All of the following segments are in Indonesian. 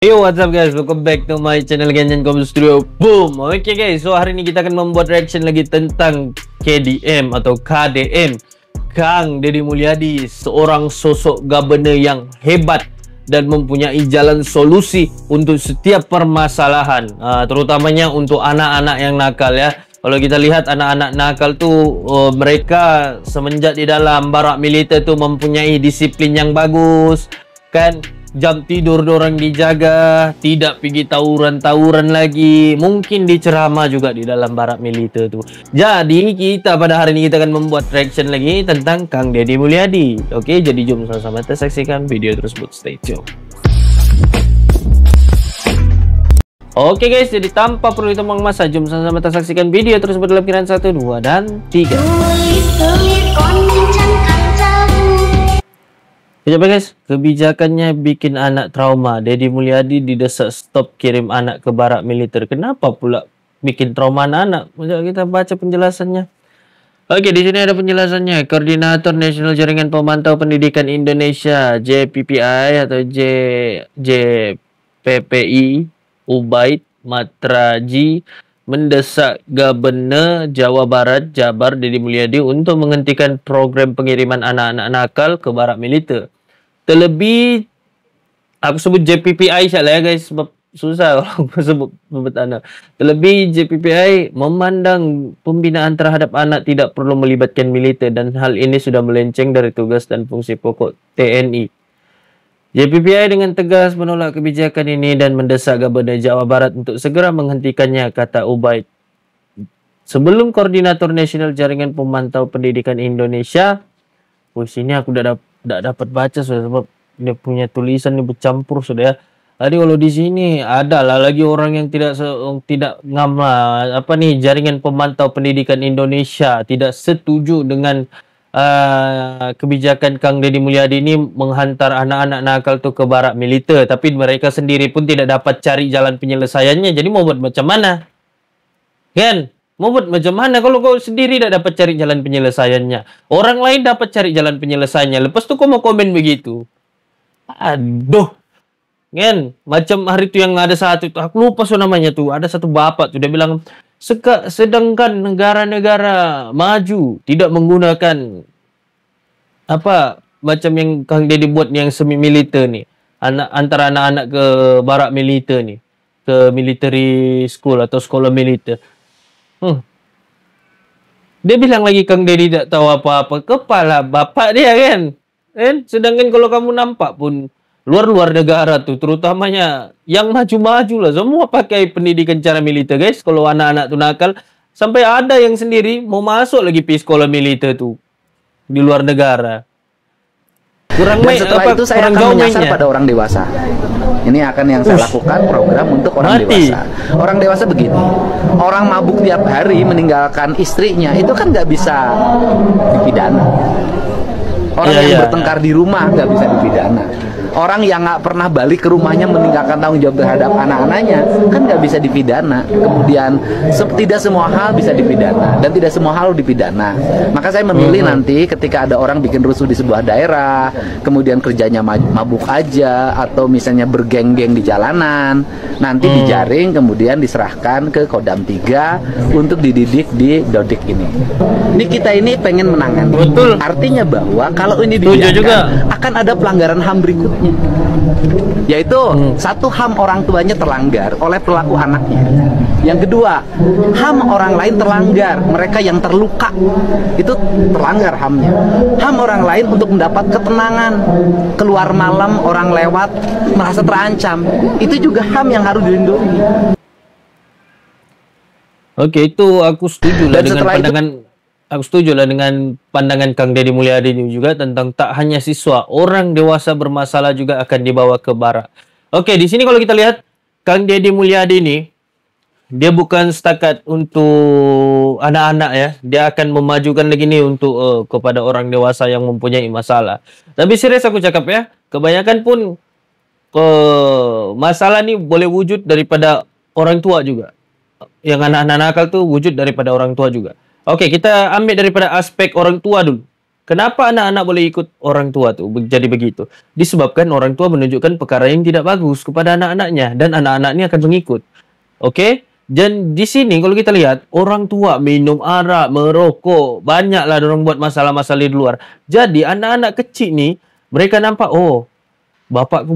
Yo, what's up guys, welcome back to my channel Genjan Com Studio. Boom. Oke guys, so hari ini kita akan membuat reaction lagi tentang KDM atau KDM, Kang Deddy Mulyadi, seorang sosok governor yang hebat dan mempunyai jalan solusi untuk setiap permasalahan, terutamanya untuk anak-anak yang nakal ya. Kalau kita lihat anak-anak nakal tuh, mereka semenjak di dalam barak militer tuh mempunyai disiplin yang bagus kan. Jam tidur dorang dijaga, tidak pergi tawuran-tawuran lagi, mungkin diceramah juga di dalam barak militer tuh. Jadi kita pada hari ini kita akan membuat reaction lagi tentang Kang Deddy Mulyadi. Oke, jadi jom sama-sama kita saksikan video tersebut. Stay tune. Oke guys, jadi tanpa perlu ditembang masa, jom sama-sama kita saksikan video tersebut dalam kiraan 1, 2, dan 3. Coba guys, kebijakannya bikin anak trauma. Deddy Mulyadi didesak stop kirim anak ke barak militer. Kenapa pula bikin trauma anak-anak? Kita baca penjelasannya. Oke, di sini ada penjelasannya. Koordinator Nasional Jaringan Pemantau Pendidikan Indonesia (JPPI) atau JPPI, Ubaid Matraji, mendesak Gubernur Jawa Barat Jabar Deddy Mulyadi untuk menghentikan program pengiriman anak-anak nakal ke barak militer. Terlebih, aku sebut JPPI salah ya guys, sebab susah kalau aku sebut anak. Terlebih, JPPI memandang pembinaan terhadap anak tidak perlu melibatkan militer dan hal ini sudah melenceng dari tugas dan fungsi pokok TNI. JPPI dengan tegas menolak kebijakan ini dan mendesak Gubernur Jawa Barat untuk segera menghentikannya, kata Ubaid. Sebelum Koordinator Nasional Jaringan Pemantau Pendidikan Indonesia, sini aku udah dapat baca sudah, sebab dia punya tulisan ini bercampur sudah ya. Tadi kalau di sini adalah lagi orang yang tidak Jaringan Pemantau Pendidikan Indonesia tidak setuju dengan kebijakan Kang Deddy Mulyadi ini menghantar anak-anak nakal tuh ke barak militer, tapi mereka sendiri pun tidak dapat cari jalan penyelesaiannya. Jadi mau buat macam mana? Kan? Mau buat macam mana kalau kau sendiri tidak dapat cari jalan penyelesaiannya? Orang lain dapat cari jalan penyelesaiannya. Lepas tu kau mau komen begitu. Aduh. Kan? Macam hari tu yang ada satu tu, aku lupa so namanya tuh. Ada satu bapak tuh dia bilang, sedangkan negara-negara maju tidak menggunakan macam yang Kang Deddy buat yang semi militer nih, antara anak-anak ke barak militer nih, ke military school atau sekolah militer. Dia bilang lagi Kang Deddy tak tahu apa-apa. Kepala bapak dia kan. Sedangkan kalau kamu nampak pun luar negara tuh, terutamanya yang maju-maju lah, semua pakai pendidikan cara militer guys. Kalau anak-anak tuh nakal, sampai ada yang sendiri mau masuk lagi pergi sekolah militer tuh di luar negara. Dan setelah itu saya akan menyasar pada orang dewasa. Ini akan yang saya lakukan program untuk orang dewasa. Orang dewasa begini, orang mabuk tiap hari meninggalkan istrinya itu kan nggak bisa dipidana. Orang yang bertengkar di rumah nggak bisa dipidana. Orang yang nggak pernah balik ke rumahnya meninggalkan tanggung jawab terhadap anak-anaknya kan nggak bisa dipidana. Kemudian tidak semua hal bisa dipidana dan tidak semua hal dipidana. Maka saya memilih nanti ketika ada orang bikin rusuh di sebuah daerah, kemudian kerjanya mabuk aja atau misalnya bergeng-geng di jalanan, nanti dijaring kemudian diserahkan ke Kodam 3 untuk dididik di Dodik ini. Ini kita ini pengen menangani. Betul. Artinya bahwa kalau ini dibiarkan akan ada pelanggaran HAM berikutnya, yaitu satu, HAM orang tuanya terlanggar oleh pelaku anaknya. Yang kedua, HAM orang lain terlanggar, mereka yang terluka itu terlanggar HAM-nya. HAM orang lain untuk mendapat ketenangan, keluar malam orang lewat merasa terancam, itu juga HAM yang harus dilindungi. Oke, itu aku setuju lah dengan pandangan. Aku setuju lah dengan pandangan Kang Deddy Mulyadi ini juga tentang tak hanya siswa, orang dewasa bermasalah juga akan dibawa ke barak. Oke, di sini kalau kita lihat Kang Deddy Mulyadi ini, dia bukan setakat untuk anak-anak ya, dia akan memajukan lagi nih untuk kepada orang dewasa yang mempunyai masalah. Tapi serius aku cakap ya, kebanyakan pun masalah nih boleh wujud daripada orang tua juga. Yang anak-anak nakal tuh wujud daripada orang tua juga. Oke, kita ambil daripada aspek orang tua dulu. Kenapa anak-anak boleh ikut orang tua tuh jadi begitu? Disebabkan orang tua menunjukkan perkara yang tidak bagus kepada anak-anaknya dan anak-anaknya akan mengikut. Oke? Dan di sini kalau kita lihat orang tua minum arak, merokok, banyaklah orang buat masalah-masalah di luar. Jadi anak-anak kecil nih mereka nampak, oh, bapakku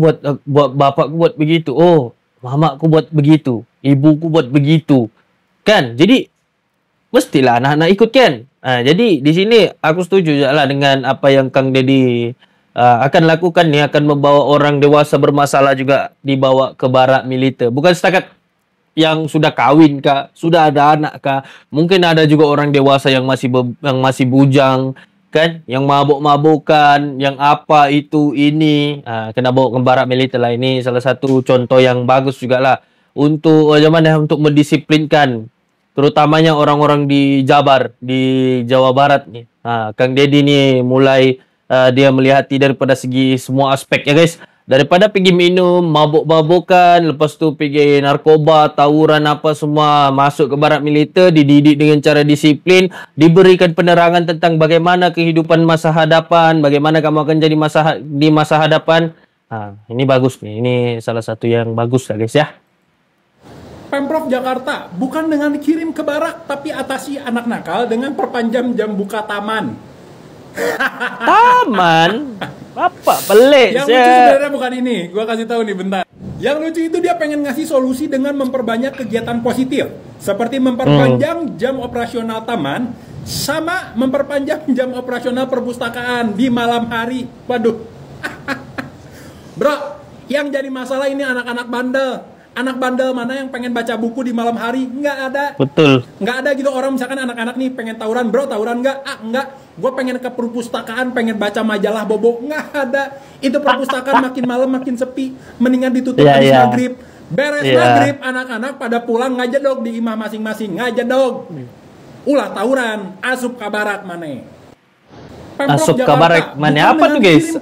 buat begitu. Oh, mamaku buat begitu. Ibuku buat begitu. Kan? Jadi mestilah anak-anak ikut kan. Jadi di sini aku setuju lah dengan apa yang Kang Deddy akan lakukan nih, akan membawa orang dewasa bermasalah juga dibawa ke barak militer. Bukan setakat yang sudah kawin kah, sudah ada anak kah, mungkin ada juga orang dewasa yang masih bujang kan, yang mabuk-mabukan, yang apa itu ini, kena bawa ke barak militer lah. Ini salah satu contoh yang bagus juga lah untuk bagaimana untuk mendisiplinkan terutamanya orang-orang di Jabar, di Jawa Barat nih. Kang Deddy nih mulai dia melihati daripada segi semua aspek ya guys. Daripada pergi minum, mabuk-mabukan, lepas tu pergi narkoba, tawuran apa semua, masuk ke barak militer, dididik dengan cara disiplin, diberikan penerangan tentang bagaimana kehidupan masa hadapan, bagaimana kamu akan jadi di masa hadapan. Ini bagus nih, ini salah satu yang bagus lah guys ya. Pemprov Jakarta bukan dengan kirim ke barak, tapi atasi anak nakal dengan perpanjang jam buka taman. Taman? Apa? Pelik. Yang lucu sebenarnya bukan ini, gua kasih tahu nih bentar. Yang lucu itu dia pengen ngasih solusi dengan memperbanyak kegiatan positif, seperti memperpanjang jam operasional taman, sama memperpanjang jam operasional perpustakaan di malam hari. Waduh. Bro, yang jadi masalah ini anak-anak bandel. Anak bandel mana yang pengen baca buku di malam hari? Nggak ada. Betul. Nggak ada gitu orang, misalkan anak-anak nih pengen tawuran, bro tawuran nggak? Nggak. Gue pengen ke perpustakaan, pengen baca majalah bobo. Nggak ada. Itu perpustakaan makin malam makin sepi. Mendingan ditutup habis maghrib. Beres maghrib, anak-anak pada pulang ngajedog di imah masing-masing. Ngajedog. Ulah tawuran. Asup kabarak mana? Asup kabarak mana? Apa tuh guys?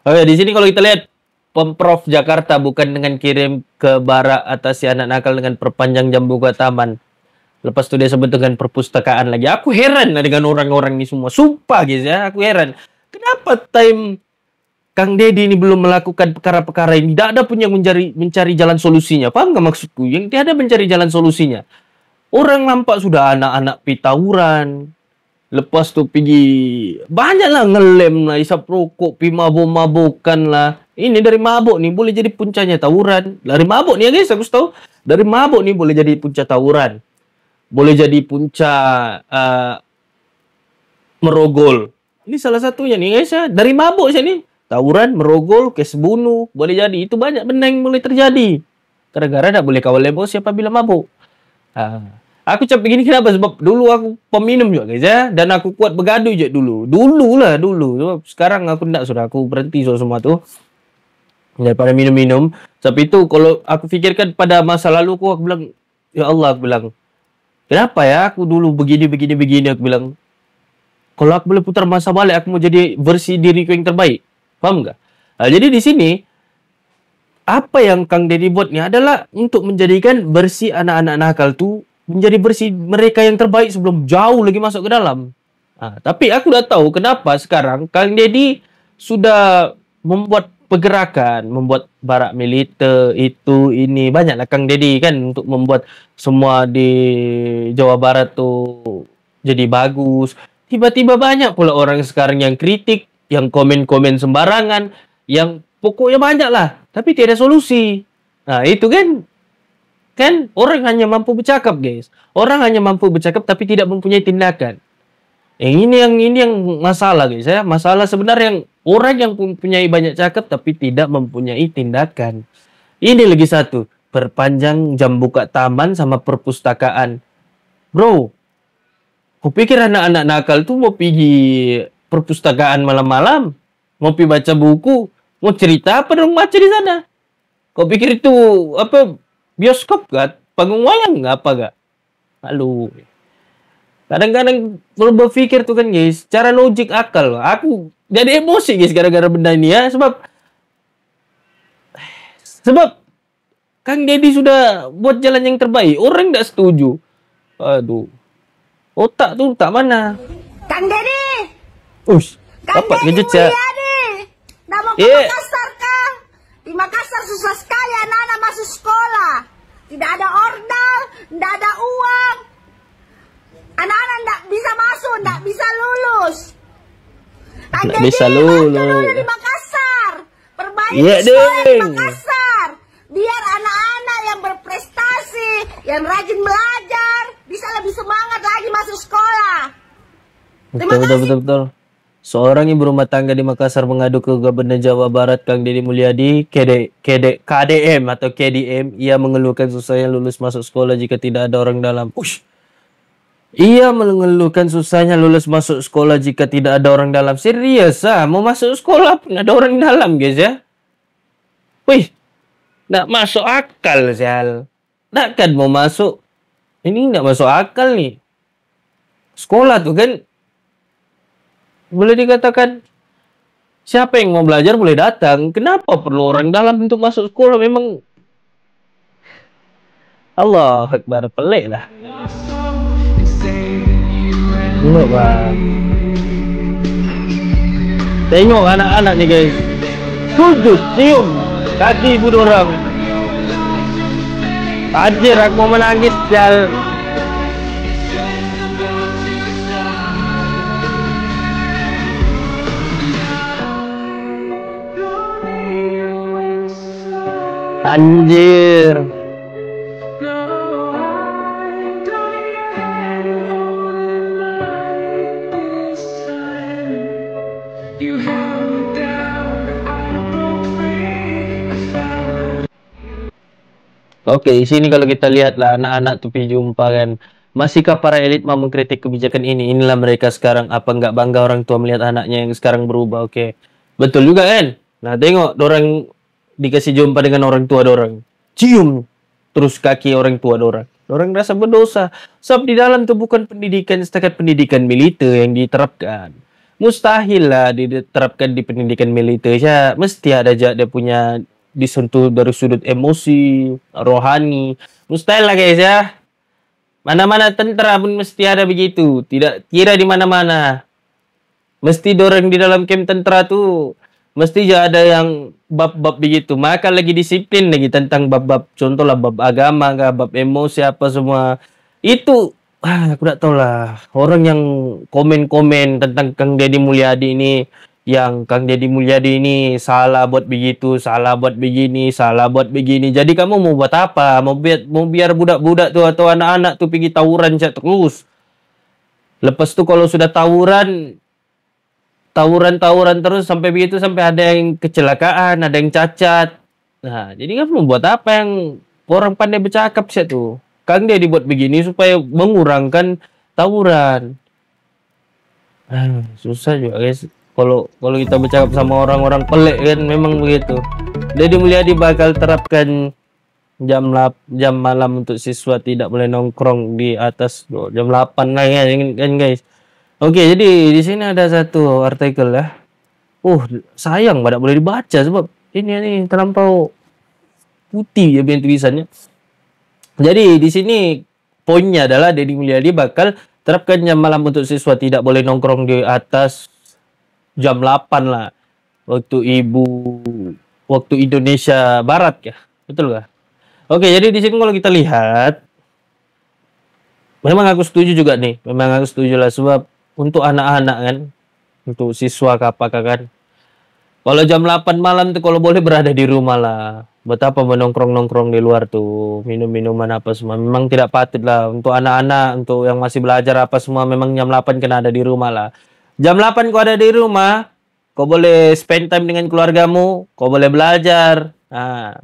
Oh ya, di sini kalau kita lihat Pemprov Jakarta bukan dengan kirim ke barak atasi anak nakal dengan perpanjang jam buka taman. Lepas itu dia sebut dengan perpustakaan lagi. Aku heran dengan orang-orang ini semua. Sumpah guys ya, aku heran. Kenapa time Kang Deddy ini belum melakukan perkara-perkara ini? Tidak ada pun yang mencari jalan solusinya. Paham nggak maksudku? Yang tidak ada mencari jalan solusinya. Orang nampak sudah anak-anak pitawuran. Lepas tu pergi banyaklah ngelem lah, isap rokok, pi mabuk-mabukan lah. Ini dari mabuk nih boleh jadi puncanya tawuran. Dari mabuk nih ya guys, aku tahu. Dari mabuk nih boleh jadi punca tawuran. Boleh jadi punca merogol. Ini salah satunya nih guys ya. Dari mabuk sih nih. Tawuran, merogol, kes bunuh. Boleh jadi. Itu banyak benda yang boleh terjadi. Gara-gara tak boleh kawal lebo siapa bila mabuk. Aku cakap begini kenapa? Sebab dulu aku peminum juga guys ya. Dan aku kuat bergaduh je dulu. Dulu. Sekarang aku tak sudah. Aku berhenti semua tu. Daripada minum-minum. Sebab itu kalau aku fikirkan pada masa lalu aku bilang. Ya Allah aku bilang. Kenapa ya aku dulu begini. Aku bilang. Kalau aku boleh putar masa balik. Aku mau jadi versi diriku yang terbaik. Faham tak? Jadi di sini. Apa yang Kang Deddy buat ni adalah. Untuk menjadikan versi anak-anak nakal tu. Menjadi bersih mereka yang terbaik sebelum jauh lagi masuk ke dalam. Tapi aku dah tahu kenapa sekarang Kang Deddy sudah membuat pergerakan, membuat barak militer itu ini banyaklah Kang Deddy kan untuk membuat semua di Jawa Barat tu jadi bagus. Tiba-tiba banyak pula orang sekarang yang kritik, yang komen-komen sembarangan, yang pokoknya banyak lah, tapi tiada solusi. Itu kan orang hanya mampu bercakap guys. Orang hanya mampu bercakap tapi tidak mempunyai tindakan. Ini yang masalah guys ya. Masalah sebenarnya yang orang yang mempunyai banyak cakap tapi tidak mempunyai tindakan. Ini lagi satu. Perpanjang jam buka taman sama perpustakaan. Bro, aku pikir anak-anak nakal tuh mau pergi perpustakaan malam-malam. Mau pergi baca buku. Mau cerita apa dong baca di sana? Kau pikir itu apa? Bioskop kan? Panggung wayang nggak apa gak? Lalu kadang-kadang kalau berpikir tuh kan guys, cara logik akal. Aku jadi emosi guys gara-gara benda ini ya. Sebab Kang Deddy sudah buat jalan yang terbaik. Orang nggak setuju. Aduh. Otak tuh tak mana? Kang Deddy! Dapat ngejut ya. Nggak mau ke Makassar kah? Di Makassar susah sekali anak-anak masuk sekolah. Tidak ada ordal, tidak ada uang. Anak-anak tidak bisa masuk, tidak bisa lulus. Tidak bisa lulus. Dulu di Makassar. Perbaiki sekolah di Makassar. Biar anak-anak yang berprestasi, yang rajin belajar, bisa lebih semangat lagi masuk sekolah. Betul. Seorang ibu rumah tangga di Makassar mengadu ke Gubernur Jawa Barat Kang Deddy Mulyadi KDM atau KDM. Ia mengeluhkan susahnya lulus masuk sekolah jika tidak ada orang dalam. Ia mengeluhkan susahnya lulus masuk sekolah jika tidak ada orang dalam. Serius mau masuk sekolah pun ada orang dalam guys ya. Nggak masuk akal Sal. Nggak kan mau masuk. Ini nggak masuk akal nih. Sekolah tuh kan boleh dikatakan siapa yang mau belajar boleh datang. Kenapa perlu orang dalam untuk masuk sekolah? Memang Allah Akbar, pelik lah. Tengok bang. Tengok anak-anak nih guys. Sujud, cium kaki ibu dorang. Anjir, aku mau menangis Jal. Anjir. Oke, di sini kalau kita lihat lah anak-anak tuh jumpa kan. Masihkah para elit mau mengkritik kebijakan ini? Inilah mereka sekarang. Apa nggak bangga orang tua melihat anaknya yang sekarang berubah? Oke, betul juga kan? Nah, tengok dorang dikasih jumpa dengan orang tua dorang, cium terus kaki orang tua dorang rasa berdosa. Sebab di dalam itu bukan pendidikan setakat pendidikan militer yang diterapkan. Mustahil lah diterapkan di pendidikan militer ya. Mesti ada aja dia punya disentuh dari sudut emosi, rohani. Mustahil lah guys ya. Mana-mana tentara pun mesti ada begitu. Tidak kira di mana-mana. Mesti dorang di dalam camp tentara tuh mesti ada yang bab-bab begitu. Maka lagi disiplin lagi tentang bab-bab. Contohlah bab agama, bab emosi apa semua. Itu aku tak tahu lah. Orang yang komen-komen tentang Kang Deddy Mulyadi ini, yang Kang Deddy Mulyadi ini salah buat begitu, salah buat begini, salah buat begini. Jadi kamu mau buat apa? Mau biar budak-budak tuh atau anak-anak tuh pergi tawuran terus. Lepas tuh kalau sudah tawuran terus sampai begitu, sampai ada yang kecelakaan, ada yang cacat. Nah, jadi kan membuat apa yang orang pandai bercakap sih tuh. Kang dia dibuat begini supaya mengurangkan tawuran. Susah juga guys. Kalau kita bercakap sama orang-orang pelik kan memang begitu. Deddy Mulyadi bakal terapkan jam malam untuk siswa tidak boleh nongkrong di atas jam 8 kan guys. Oke, jadi di sini ada satu artikel ya. Sayang tidak boleh dibaca sebab ini terlampau putih ya biar tulisannya. Jadi di sini poinnya adalah Deddy Mulyadi bakal terapkan jam malam untuk siswa tidak boleh nongkrong di atas jam 8 lah. Waktu Indonesia Barat ya. Betul nggak? Oke, jadi di sini kalau kita lihat memang aku setuju juga nih. Memang aku setuju lah sebab untuk anak-anak kan, untuk siswa apakah kan. Kalau jam 8 malam tuh kalau boleh berada di rumah lah. Betapa menongkrong-nongkrong di luar tuh, minum-minuman apa semua. Memang tidak patut lah untuk anak-anak, untuk yang masih belajar apa semua. Memang jam 8 kena ada di rumah lah. Jam 8 kau ada di rumah, kau boleh spend time dengan keluargamu, kau boleh belajar.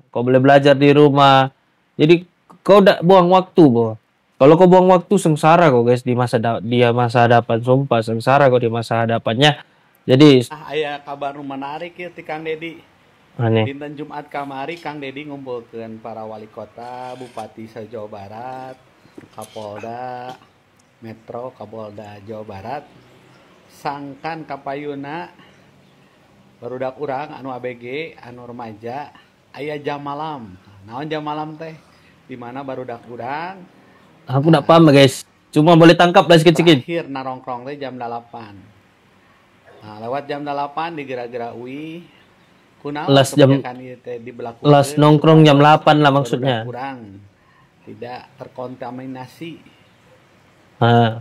Kau boleh belajar di rumah. Jadi kau tidak buang waktu, boh. Kalau kau buang waktu sengsara kau guys di masa hadapan, sumpah sengsara kau di masa hadapannya. Jadi aya kabar menarik ya ti Kang Deddy. Dinten Jumat kamari Kang Deddy ngumpulkeun para wali kota, bupati se-Jawa Barat, Kapolda Metro, Kapolda Jawa Barat. Sangkan kapayuna barudak urang anu ABG, anu remaja, aya jam malam. Naon jam malam teh? Di mana barudak urang. Aku tidak paham guys. Cuma boleh tangkap lah sedikit-sedikit. Terakhir narongkrong teh jam 8. Nah, lewat jam 8 di Gira-Gira UI. Las nongkrong jam 8 lah maksudnya. Kurang. Tidak terkontaminasi.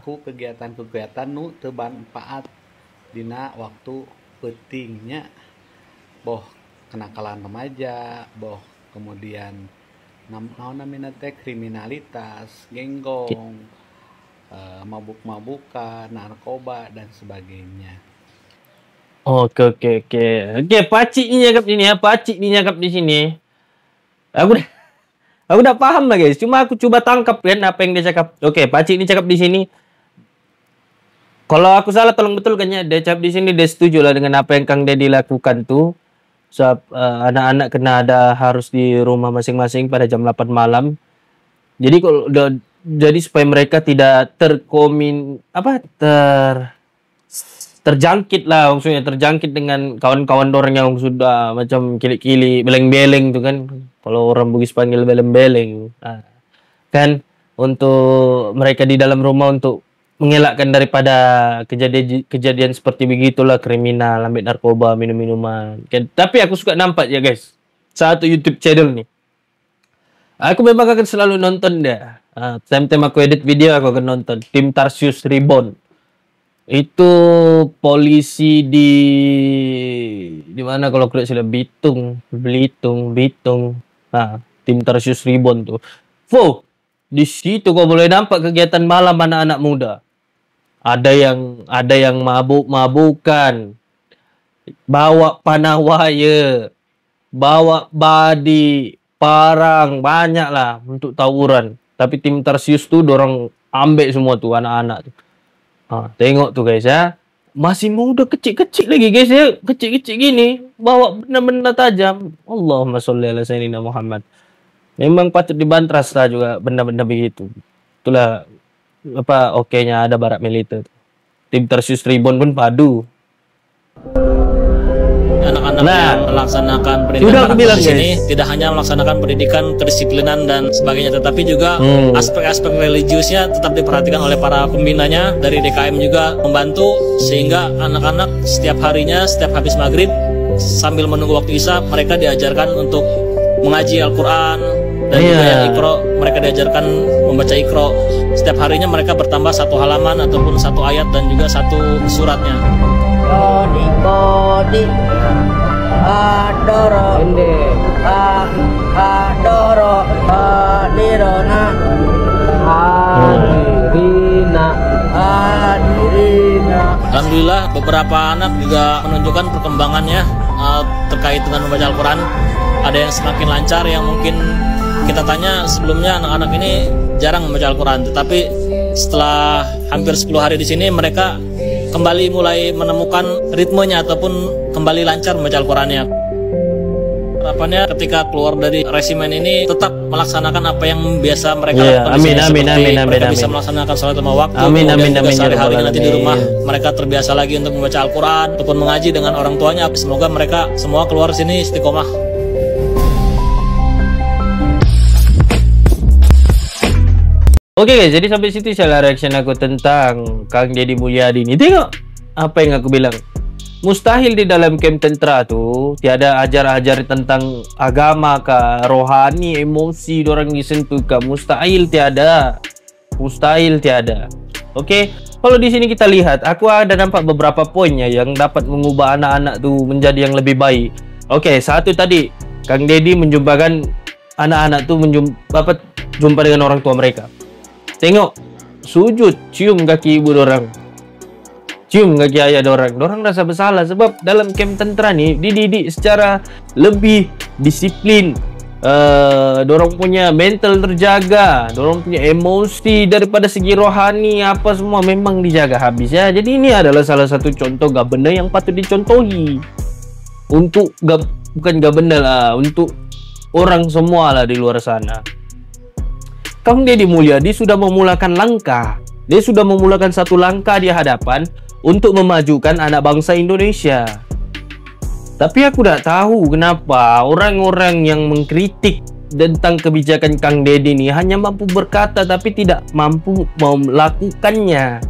Ku kegiatan-kegiatan nu teu manfaat dina waktu pentingnya. Boh kenakalan remaja, boh kemudian naon namina teh kriminalitas, genggong, mabuk-mabukan, narkoba dan sebagainya. Oke, Pacik ini nyakap di sini. Aku udah paham lah guys. Cuma aku coba tangkap kan apa yang dia cakap. Oke, Pacik ini cakap di sini. Kalau aku salah tolong betulkan ya. Dia cakap di sini dia setuju lah dengan apa yang Kang Deddy lakukan tuh. Anak-anak kena harus di rumah masing-masing pada jam 8 malam. Jadi kalau jadi supaya mereka tidak terjangkit lah, maksudnya terjangkit dengan kawan-kawan orang yang sudah macam kili-kili, beleng-beleng tuh kan. Kalau orang Bugis panggil beleng-beleng. Nah, kan untuk mereka di dalam rumah untuk mengelakkan daripada kejadian seperti begitulah, kriminal, ambil narkoba, minum-minuman. Tapi aku suka nampak ya guys, satu YouTube channel nih. Aku memang akan selalu nonton dia. Time-time aku edit video aku akan nonton. Tim Tarsius Reborn. Itu polisi di mana kalau aku lihat sudah Belitung. Nah, Tim Tarsius Reborn tuh. Di situ kau boleh nampak kegiatan malam anak-anak muda. Ada yang mabuk-mabukan, bawa panah wire, bawa badi, parang, banyak lah untuk tawuran. Tapi Tim Tarsius tuh dorong ambek semua tuh anak-anak tuh. Tengok tuh guys ya, masih muda kecil-kecil lagi guys ya, kecil-kecil gini, bawa benda-benda tajam. Allahumma sholli ala sayyidina Muhammad. Memang patut dibantras lah juga benda-benda begitu. Itulah okeynya ada barak militer. Tim Tarsius Reborn pun padu. Anak-anak yang melaksanakan pendidikan di sini tidak hanya melaksanakan pendidikan kedisiplinan dan sebagainya, tetapi juga aspek-aspek religiusnya tetap diperhatikan oleh para pembinanya. Dari DKM juga membantu sehingga anak-anak setiap harinya, setiap habis maghrib sambil menunggu waktu isya, mereka diajarkan untuk mengaji Al-Quran dan juga yang Iqra, mereka diajarkan membaca Iqra. Setiap harinya mereka bertambah satu halaman ataupun satu ayat dan juga satu suratnya. Bodi adoro adoro adirona adirina. Alhamdulillah beberapa anak juga menunjukkan perkembangannya terkait dengan membaca Al-Quran. Ada yang semakin lancar, yang mungkin kita tanya sebelumnya anak-anak ini jarang membaca Al-Quran, tetapi setelah hampir 10 hari di sini mereka kembali mulai menemukan ritmenya ataupun kembali lancar membaca Al-Qurannya. Harapannya ketika keluar dari resimen ini tetap melaksanakan apa yang biasa mereka lakukan di sini. Mereka bisa melaksanakan sholat lima waktu, kemudian juga sehari-harinya nanti di rumah mereka terbiasa lagi untuk membaca Al-Quran ataupun mengaji dengan orang tuanya. Semoga mereka semua keluar sini istiqomah. Oke guys, jadi sampai situ salah reaction aku tentang Kang Deddy Mulyadi ini. Tengok apa yang aku bilang. Mustahil di dalam camp tentara tuh tiada ajar-ajar tentang agama kah, rohani, emosi dorang disentuh kah. Mustahil tiada. Oke, kalau di sini kita lihat, aku ada nampak beberapa poinnya yang dapat mengubah anak-anak tuh menjadi yang lebih baik. Oke, satu tadi Kang Deddy menjumpakan anak-anak tuh jumpa dengan orang tua mereka. Tengok, sujud, cium kaki ibu dorang, cium kaki ayah dorang. Dorang rasa bersalah sebab dalam camp tentera nih dididik secara lebih disiplin. Dorang punya mental terjaga, dorang punya emosi, daripada segi rohani apa semua memang dijaga habis ya. Jadi ini adalah salah satu contoh gabenda yang patut dicontohi untuk bukan gabenda lah, untuk orang semua lah di luar sana. Kang Deddy Mulyadi sudah memulakan langkah. Dia sudah memulakan satu langkah di hadapan untuk memajukan anak bangsa Indonesia. Tapi aku tidak tahu kenapa orang-orang yang mengkritik tentang kebijakan Kang Deddy ini hanya mampu berkata tapi tidak mampu melakukannya.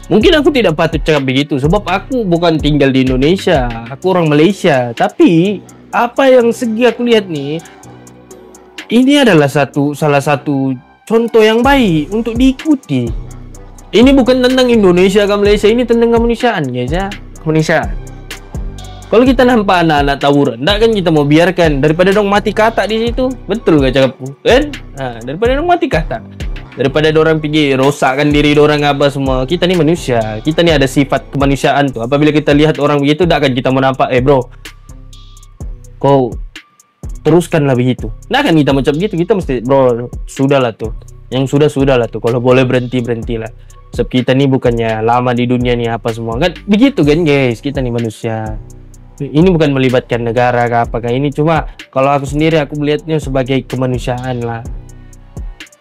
Mungkin aku tidak patut cakap begitu sebab aku bukan tinggal di Indonesia, aku orang Malaysia. Tapi apa yang segi aku lihat nih, ini adalah salah satu contoh yang baik untuk diikuti. Ini bukan tentang Indonesia ke Malaysia, ini tentang kemanusiaan guys ya, kemanusiaan. Kalau kita nampak anak-anak tawuran, enggak kan kita mau biarkan daripada dong mati kata di situ. Betul gak cakapku? Kan? Daripada dong mati kata. Daripada dorang pergi rosakkan diri dorang apa semua. Kita ni manusia. Kita ni ada sifat kemanusiaan tuh. Apabila kita lihat orang begitu, enggak kan kita mau nampak, bro, kau teruskanlah begitu. Enggak kan kita macam gitu. Kita mesti, bro, sudahlah tuh. Yang sudahlah tuh. Kalau boleh berhentilah. Sebab kita ni bukannya lama di dunia ni apa semua. Kan begitu kan guys. Kita ni manusia. Ini bukan melibatkan negara ke apakah, ini cuma kalau aku sendiri aku melihatnya sebagai kemanusiaan lah.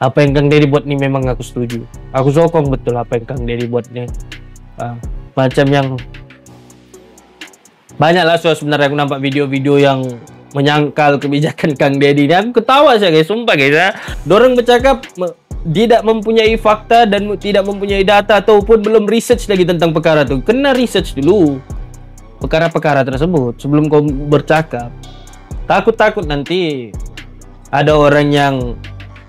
Apa yang Kang Deddy buat nih memang aku setuju. Aku sokong betul apa yang Kang Deddy buat nih. Macam yang banyak lah sebenarnya aku nampak video-video yang menyangkal kebijakan Kang Deddy ini. Aku ketawa sih guys, sumpah guys ya. Dorang bercakap tidak mempunyai fakta dan tidak mempunyai data ataupun belum research lagi tentang perkara itu. Kena research dulu perkara-perkara tersebut sebelum kau bercakap. Takut nanti ada orang yang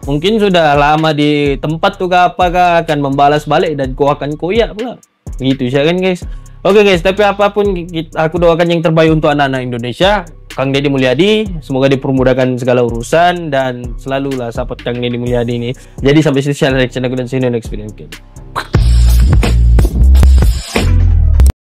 mungkin sudah lama di tempat tuh apakah akan membalas balik dan kau akan koyak pula. Gitu sih kan guys. Oke guys, tapi apapun aku doakan yang terbaik untuk anak-anak Indonesia. Kang Deddy Mulyadi semoga dipermudahkan segala urusan dan selalulah support Kang Deddy Mulyadi ini. Jadi sampai sini channel aku dan see you next video.